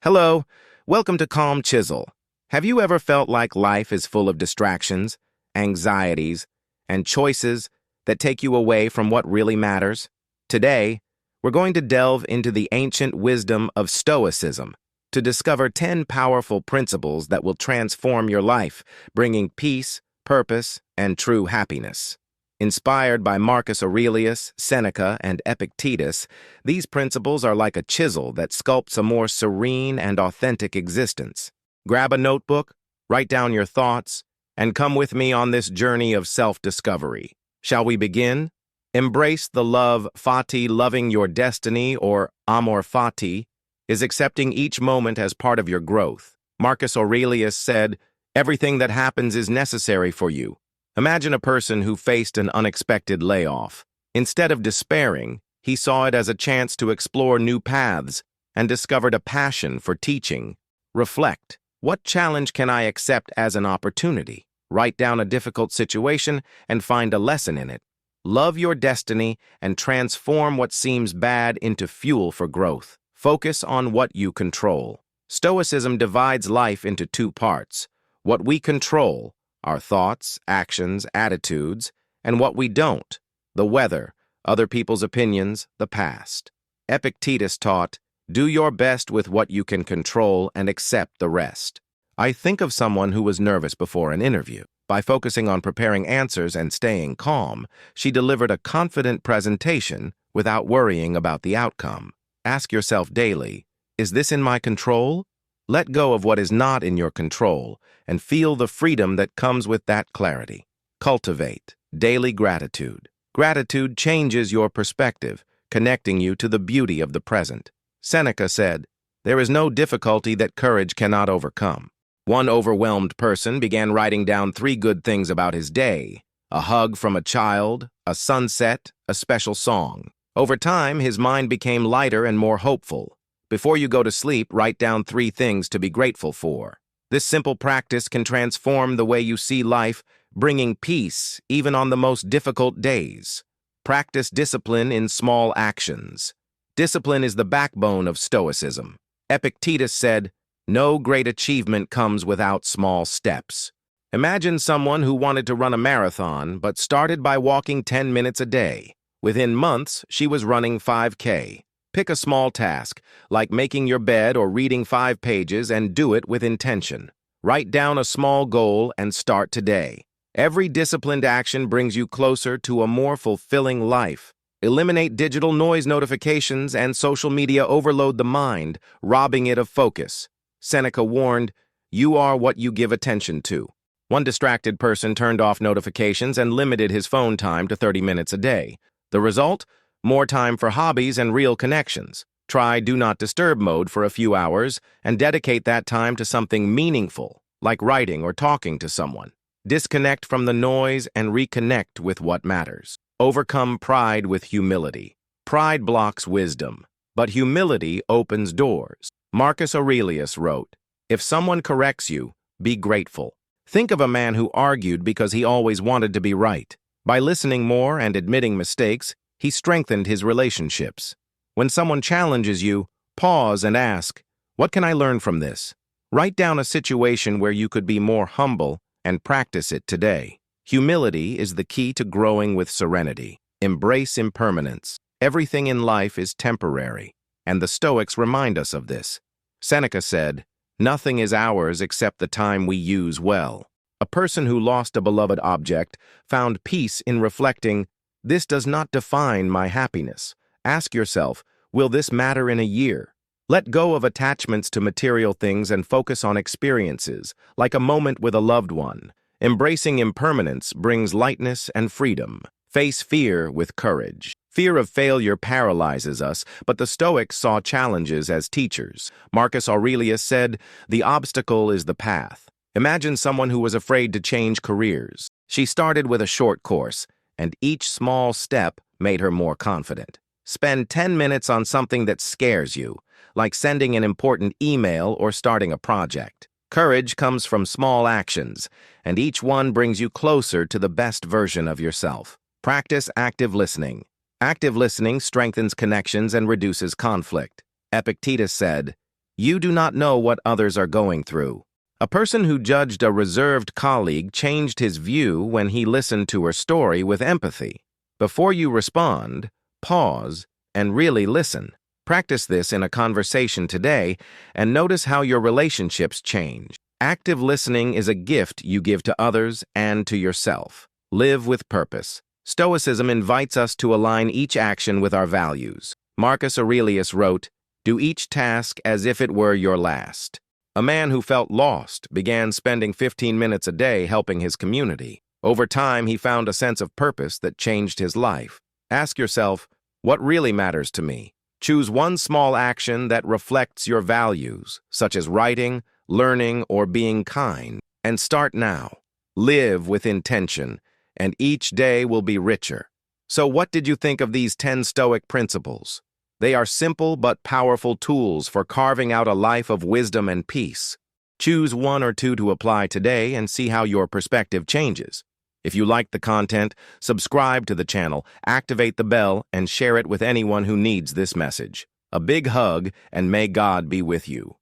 Hello, welcome to Calm Chisel. Have you ever felt like life is full of distractions, anxieties, and choices that take you away from what really matters? Today, we're going to delve into the ancient wisdom of Stoicism to discover 10 powerful principles that will transform your life, bringing peace, purpose, and true happiness. Inspired by Marcus Aurelius, Seneca, and Epictetus, these principles are like a chisel that sculpts a more serene and authentic existence. Grab a notebook, write down your thoughts, and come with me on this journey of self-discovery. Shall we begin? Embrace the love Fati, loving your destiny, or Amor Fati, is accepting each moment as part of your growth. Marcus Aurelius said, "Everything that happens is necessary for you." Imagine a person who faced an unexpected layoff. Instead of despairing, he saw it as a chance to explore new paths and discovered a passion for teaching. Reflect. What challenge can I accept as an opportunity? Write down a difficult situation and find a lesson in it. Love your destiny and transform what seems bad into fuel for growth. Focus on what you control. Stoicism divides life into two parts: what we control, our thoughts, actions, attitudes, and what we don't, the weather, other people's opinions, the past. Epictetus taught, "Do your best with what you can control and accept the rest." I think of someone who was nervous before an interview. By focusing on preparing answers and staying calm, she delivered a confident presentation without worrying about the outcome. Ask yourself daily, is this in my control? Let go of what is not in your control and feel the freedom that comes with that clarity. Cultivate daily gratitude. Gratitude changes your perspective, connecting you to the beauty of the present. Seneca said, "There is no difficulty that courage cannot overcome." One overwhelmed person began writing down 3 good things about his day: a hug from a child, a sunset, a special song. Over time, his mind became lighter and more hopeful. Before you go to sleep, write down 3 things to be grateful for. This simple practice can transform the way you see life, bringing peace even on the most difficult days. Practice discipline in small actions. Discipline is the backbone of Stoicism. Epictetus said, "No great achievement comes without small steps." Imagine someone who wanted to run a marathon but started by walking 10 minutes a day. Within months, she was running 5K. Pick a small task, like making your bed or reading 5 pages, and do it with intention. Write down a small goal and start today. Every disciplined action brings you closer to a more fulfilling life. Eliminate digital noise notifications and social media overload the mind, robbing it of focus. Seneca warned, "You are what you give attention to." One distracted person turned off notifications and limited his phone time to 30 minutes a day. The result? More time for hobbies and real connections. Try Do Not Disturb mode for a few hours and dedicate that time to something meaningful, like writing or talking to someone. Disconnect from the noise and reconnect with what matters. Overcome pride with humility. Pride blocks wisdom, but humility opens doors. Marcus Aurelius wrote, "If someone corrects you, be grateful." Think of a man who argued because he always wanted to be right. By listening more and admitting mistakes, he strengthened his relationships. When someone challenges you, pause and ask, "What can I learn from this?" Write down a situation where you could be more humble and practice it today. Humility is the key to growing with serenity. Embrace impermanence. Everything in life is temporary, and the Stoics remind us of this. Seneca said, "Nothing is ours except the time we use well." A person who lost a beloved object found peace in reflecting, "This does not define my happiness." Ask yourself, will this matter in a year? Let go of attachments to material things and focus on experiences, like a moment with a loved one. Embracing impermanence brings lightness and freedom. Face fear with courage. Fear of failure paralyzes us, but the Stoics saw challenges as teachers. Marcus Aurelius said, "The obstacle is the path." Imagine someone who was afraid to change careers. She started with a short course, and each small step made her more confident. Spend 10 minutes on something that scares you, like sending an important email or starting a project. Courage comes from small actions, and each one brings you closer to the best version of yourself. Practice active listening. Active listening strengthens connections and reduces conflict. Epictetus said, You do not know what others are going through. A person who judged a reserved colleague changed his view when he listened to her story with empathy. Before you respond, pause and really listen. Practice this in a conversation today and notice how your relationships change. Active listening is a gift you give to others and to yourself. Live with purpose. Stoicism invites us to align each action with our values. Marcus Aurelius wrote, "Do each task as if it were your last." A man who felt lost began spending 15 minutes a day helping his community. Over time, he found a sense of purpose that changed his life. Ask yourself, what really matters to me? Choose one small action that reflects your values, such as writing, learning, or being kind, and start now. Live with intention, and each day will be richer. So what did you think of these 10 Stoic principles? They are simple but powerful tools for carving out a life of wisdom and peace. Choose one or two to apply today and see how your perspective changes. If you liked the content, subscribe to the channel, activate the bell, and share it with anyone who needs this message. A big hug, and may God be with you.